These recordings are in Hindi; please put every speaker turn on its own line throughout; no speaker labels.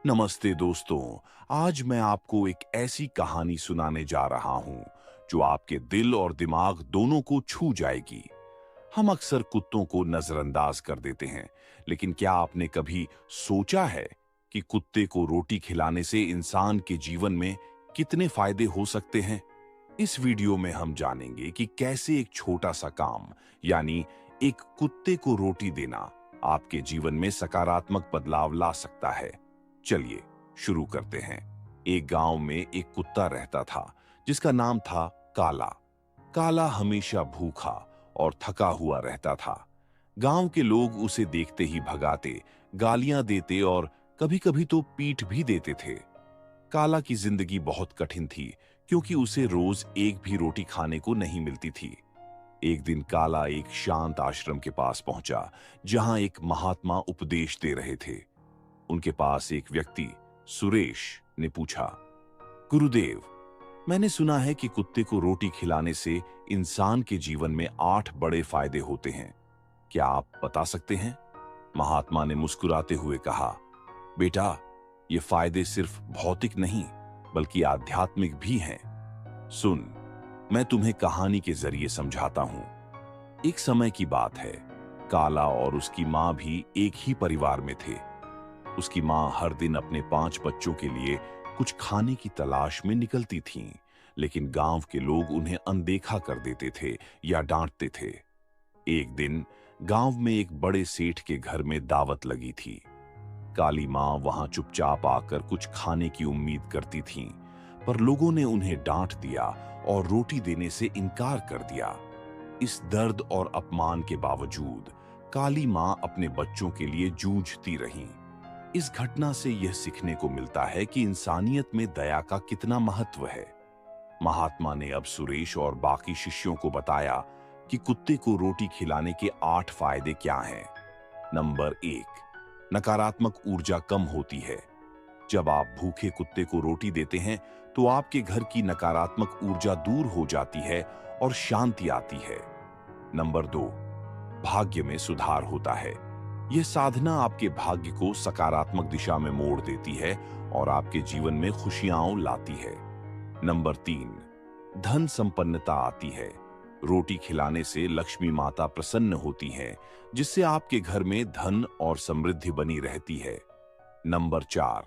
नमस्ते दोस्तों। आज मैं आपको एक ऐसी कहानी सुनाने जा रहा हूं जो आपके दिल और दिमाग दोनों को छू जाएगी। हम अक्सर कुत्तों को नजरअंदाज कर देते हैं, लेकिन क्या आपने कभी सोचा है कि कुत्ते को रोटी खिलाने से इंसान के जीवन में कितने फायदे हो सकते हैं? इस वीडियो में हम जानेंगे कि कैसे एक छोटा सा काम, यानी एक कुत्ते को रोटी देना, आपके जीवन में सकारात्मक बदलाव ला सकता है। चलिए शुरू करते हैं। एक गांव में एक कुत्ता रहता था जिसका नाम था काला। काला हमेशा भूखा और थका हुआ रहता था। गांव के लोग उसे देखते ही भगाते, गालियां देते और कभी-कभी तो पीट भी देते थे। काला की जिंदगी बहुत कठिन थी क्योंकि उसे रोज एक भी रोटी खाने को नहीं मिलती थी। एक दिन काला एक शांत आश्रम के पास पहुंचा जहां एक महात्मा उपदेश दे रहे थे। उनके पास एक व्यक्ति, सुरेश, ने पूछा, गुरुदेव, मैंने सुना है कि कुत्ते को रोटी खिलाने से इंसान के जीवन में 8 बड़े फायदे होते हैं। क्या आप बता सकते हैं? महात्मा ने मुस्कुराते हुए कहा, बेटा, ये फायदे सिर्फ भौतिक नहीं बल्कि आध्यात्मिक भी हैं। सुन, मैं तुम्हें कहानी के जरिए समझाता हूं। एक समय की बात है, काला और उसकी मां भी एक ही परिवार में थे। उसकी मां हर दिन अपने 5 बच्चों के लिए कुछ खाने की तलाश में निकलती थीं, लेकिन गांव के लोग उन्हें अनदेखा कर देते थे या डांटते थे। एक दिन गांव में एक बड़े सेठ के घर में दावत लगी थी। काली मां वहां चुपचाप आकर कुछ खाने की उम्मीद करती थीं, पर लोगों ने उन्हें डांट दिया और रोटी देने से इनकार कर दिया। इस दर्द और अपमान के बावजूद काली मां अपने बच्चों के लिए जूझती रहीं। इस घटना से यह सीखने को मिलता है कि इंसानियत में दया का कितना महत्व है। महात्मा ने अब सुरेश और बाकी शिष्यों को बताया कि कुत्ते को रोटी खिलाने के 8 फायदे क्या हैं। नंबर 1, नकारात्मक ऊर्जा कम होती है। जब आप भूखे कुत्ते को रोटी देते हैं तो आपके घर की नकारात्मक ऊर्जा दूर हो जाती है और शांति आती है। नंबर 2, भाग्य में सुधार होता है। यह साधना आपके भाग्य को सकारात्मक दिशा में मोड़ देती है और आपके जीवन में खुशियां लाती है। नंबर 3, धन संपन्नता आती है। रोटी खिलाने से लक्ष्मी माता प्रसन्न होती हैं, जिससे आपके घर में धन और समृद्धि बनी रहती है। नंबर 4,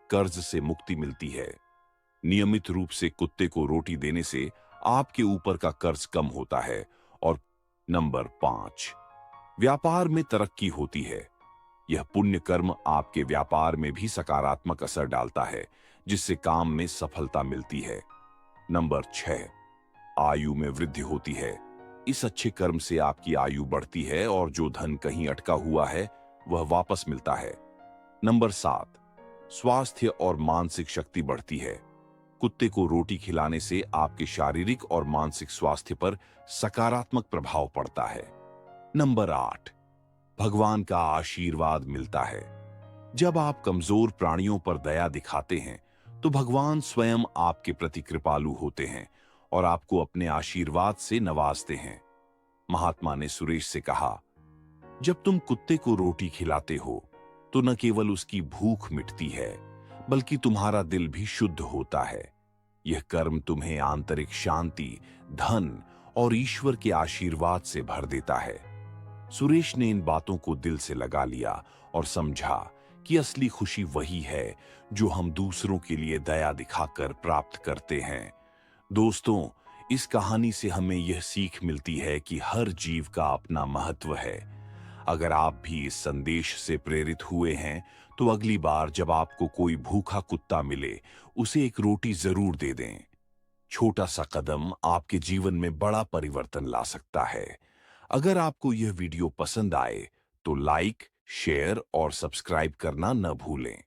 कर्ज से मुक्ति मिलती है। नियमित रूप से कुत्ते को रोटी देने से आपके ऊपर का कर्ज कम होता है। और नंबर 5, व्यापार में तरक्की होती है। यह पुण्य कर्म आपके व्यापार में भी सकारात्मक असर डालता है, जिससे काम में सफलता मिलती है। नंबर 6, आयु में वृद्धि होती है। इस अच्छे कर्म से आपकी आयु बढ़ती है और जो धन कहीं अटका हुआ है वह वापस मिलता है। नंबर 7, स्वास्थ्य और मानसिक शक्ति बढ़ती है। कुत्ते को रोटी खिलाने से आपके शारीरिक और मानसिक स्वास्थ्य पर सकारात्मक प्रभाव पड़ता है। नंबर 8, भगवान का आशीर्वाद मिलता है। जब आप कमजोर प्राणियों पर दया दिखाते हैं तो भगवान स्वयं आपके प्रति कृपालु होते हैं और आपको अपने आशीर्वाद से नवाजते हैं। महात्मा ने सुरेश से कहा, जब तुम कुत्ते को रोटी खिलाते हो तो न केवल उसकी भूख मिटती है बल्कि तुम्हारा दिल भी शुद्ध होता है। यह कर्म तुम्हें आंतरिक शांति, धन और ईश्वर के आशीर्वाद से भर देता है। सुरेश ने इन बातों को दिल से लगा लिया और समझा कि असली खुशी वही है जो हम दूसरों के लिए दया दिखाकर प्राप्त करते हैं। दोस्तों, इस कहानी से हमें यह सीख मिलती है कि हर जीव का अपना महत्व है। अगर आप भी इस संदेश से प्रेरित हुए हैं तो अगली बार जब आपको कोई भूखा कुत्ता मिले, उसे एक रोटी जरूर दे दें। छोटा सा कदम आपके जीवन में बड़ा परिवर्तन ला सकता है। अगर आपको यह वीडियो पसंद आए तो लाइक, शेयर और सब्सक्राइब करना न भूलें।